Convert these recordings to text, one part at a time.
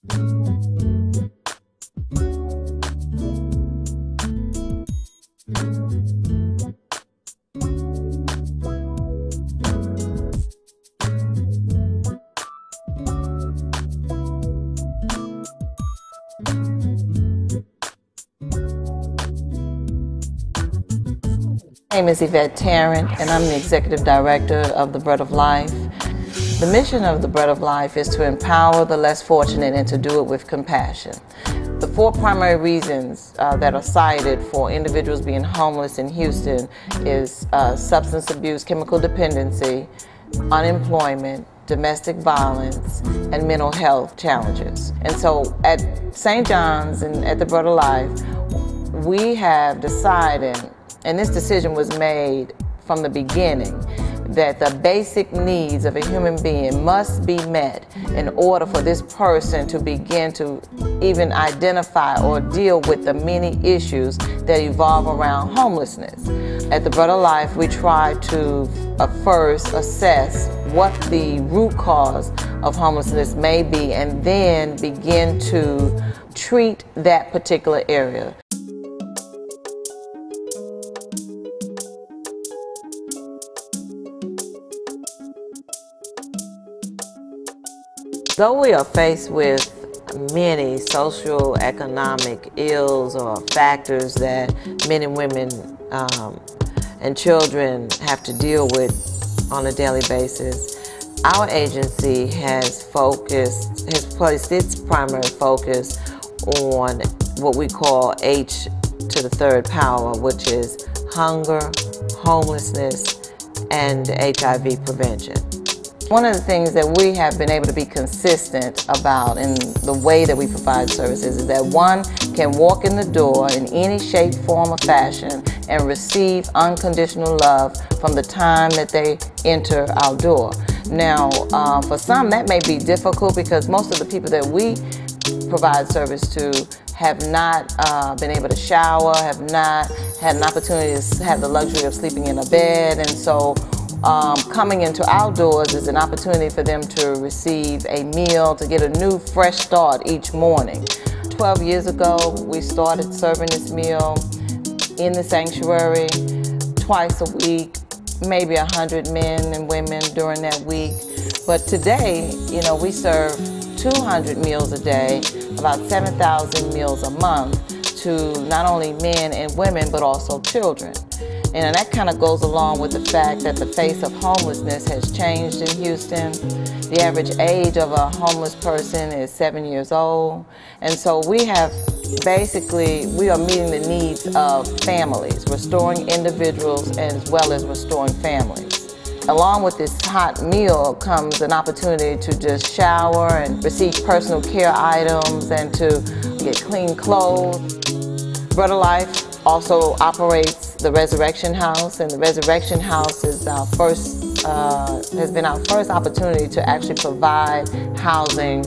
My name is Yvette Tarrant, and I'm the Executive Director of the Bread of Life. The mission of the Bread of Life is to empower the less fortunate and to do it with compassion. The four primary reasons that are cited for individuals being homeless in Houston is substance abuse, chemical dependency, unemployment, domestic violence, and mental health challenges. And so at St. John's and at the Bread of Life, we have decided, and this decision was made from the beginning, that the basic needs of a human being must be met in order for this person to begin to even identify or deal with the many issues that evolve around homelessness. At the Bread of Life, we try to first assess what the root cause of homelessness may be and then begin to treat that particular area. Though we are faced with many social, economic ills or factors that men and women and children have to deal with on a daily basis, our agency has placed its primary focus on what we call H to the third power, which is hunger, homelessness, and HIV prevention. One of the things that we have been able to be consistent about in the way that we provide services is that one can walk in the door in any shape, form, or fashion and receive unconditional love from the time that they enter our door. Now, for some that may be difficult because most of the people that we provide service to have not been able to shower, have not had an opportunity to have the luxury of sleeping in a bed, and so coming into our doors is an opportunity for them to receive a meal, to get a new fresh start each morning. 12 years ago, we started serving this meal in the sanctuary twice a week, maybe 100 men and women during that week. But today, you know, we serve 200 meals a day, about 7,000 meals a month to not only men and women, but also children. And that kind of goes along with the fact that the face of homelessness has changed in Houston. The average age of a homeless person is 7 years old. And so we are meeting the needs of families, restoring individuals as well as restoring families. Along with this hot meal comes an opportunity to just shower and receive personal care items and to get clean clothes. Bread of Life also operates the Resurrection House, and the Resurrection House is has been our first opportunity to actually provide housing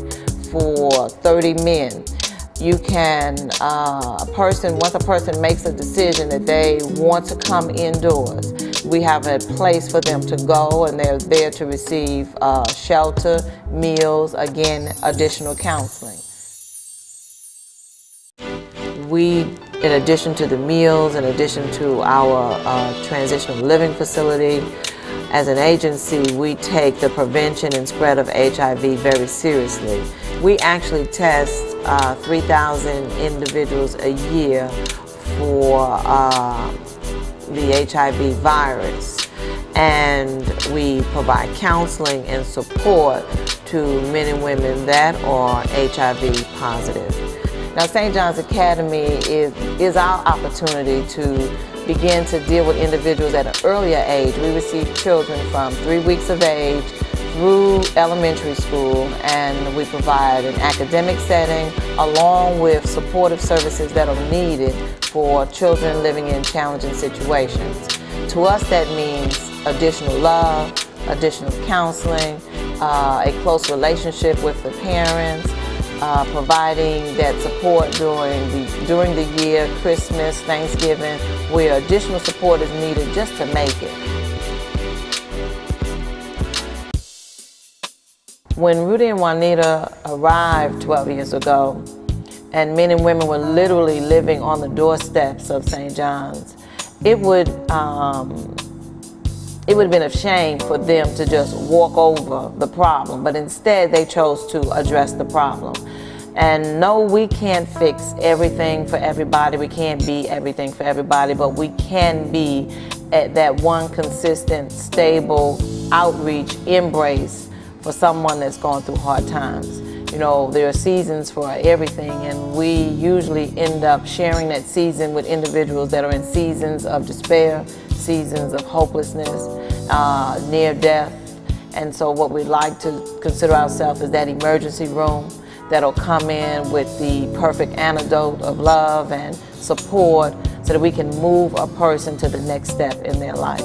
for 30 men. You can, once a person makes a decision that they want to come indoors, we have a place for them to go, and they're there to receive shelter, meals, again, additional counseling. In addition to the meals, in addition to our transitional living facility, as an agency, we take the prevention and spread of HIV very seriously. We actually test 3,000 individuals a year for the HIV virus, and we provide counseling and support to men and women that are HIV positive. Now, St. John's Academy is our opportunity to begin to deal with individuals at an earlier age. We receive children from 3 weeks of age through elementary school, and we provide an academic setting along with supportive services that are needed for children living in challenging situations. To us, that means additional love, additional counseling, a close relationship with the parents, providing that support during the year, Christmas, Thanksgiving, where additional support is needed just to make it. When Rudy and Juanita arrived 12 years ago, and men and women were literally living on the doorsteps of St. John's, it would have been a shame for them to just walk over the problem, but instead they chose to address the problem. And no, we can't fix everything for everybody. We can't be everything for everybody, but we can be at that one consistent, stable outreach, embrace for someone that's going through hard times. You know, there are seasons for everything, and we usually end up sharing that season with individuals that are in seasons of despair, seasons of hopelessness, near death. And so what we like to consider ourselves is that emergency room that'll come in with the perfect antidote of love and support so that we can move a person to the next step in their life.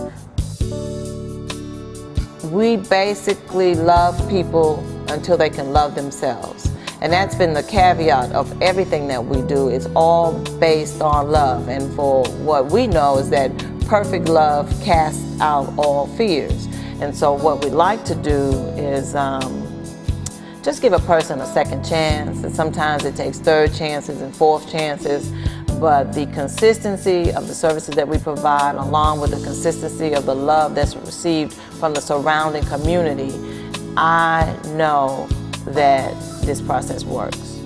We basically love people until they can love themselves. And that's been the caveat of everything that we do. It's all based on love. And for what we know is that perfect love casts out all fears. And so what we like to do is just give a person a second chance. And sometimes it takes third chances and fourth chances. But the consistency of the services that we provide, along with the consistency of the love that's received from the surrounding community, I know that this process works.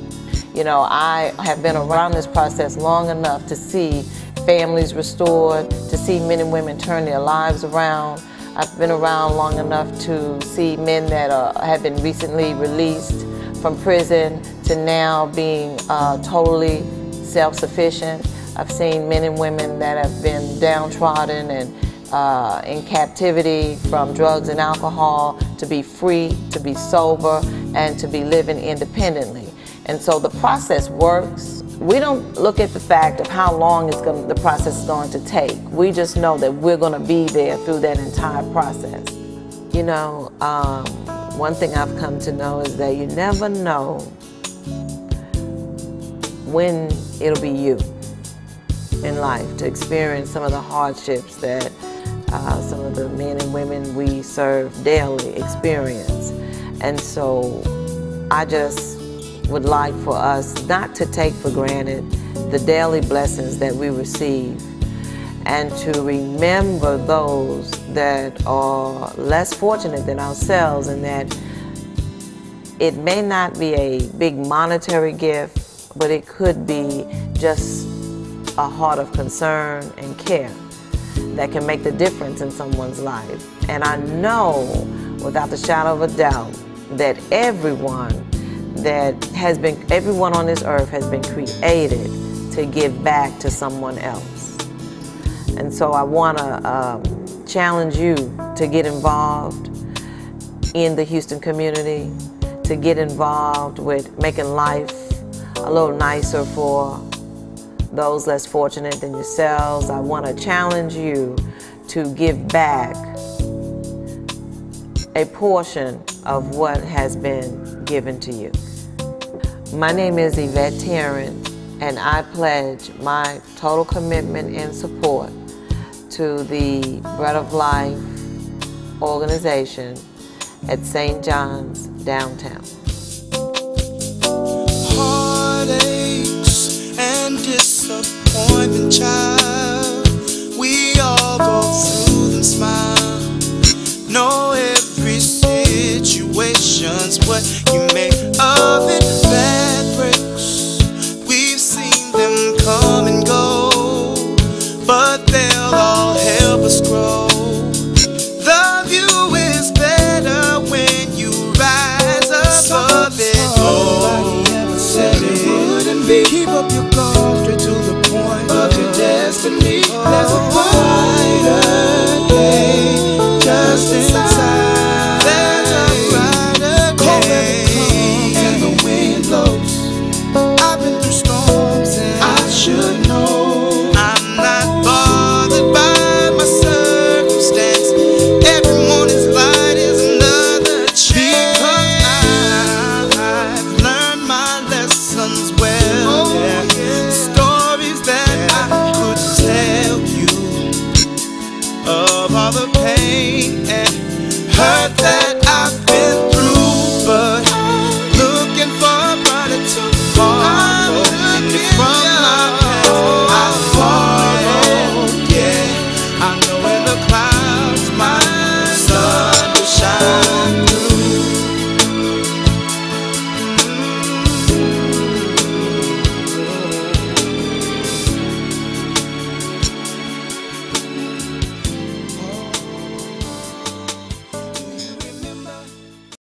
You know, I have been around this process long enough to see families restored, to see men and women turn their lives around. I've been around long enough to see men that have been recently released from prison to now being totally self-sufficient. I've seen men and women that have been downtrodden and in captivity from drugs and alcohol to be free, to be sober, and to be living independently. And so the process works. We don't look at the fact of how long the process is going to take. We just know that we're going to be there through that entire process. You know, one thing I've come to know is that you never know when it'll be you in life to experience some of the hardships that some of the men and women we serve daily experience. And so I just would like for us not to take for granted the daily blessings that we receive, and to remember those that are less fortunate than ourselves, and that it may not be a big monetary gift, but it could be just a heart of concern and care that can make the difference in someone's life. And I know without the shadow of a doubt that everyone on this earth has been created to give back to someone else. And so I want to challenge you to get involved in the Houston community, to get involved with making life a little nicer for those less fortunate than yourselves. I want to challenge you to give back a portion of what has been given to you. My name is Yvette Tarrant, and I pledge my total commitment and support to the Bread of Life organization at St. John's downtown.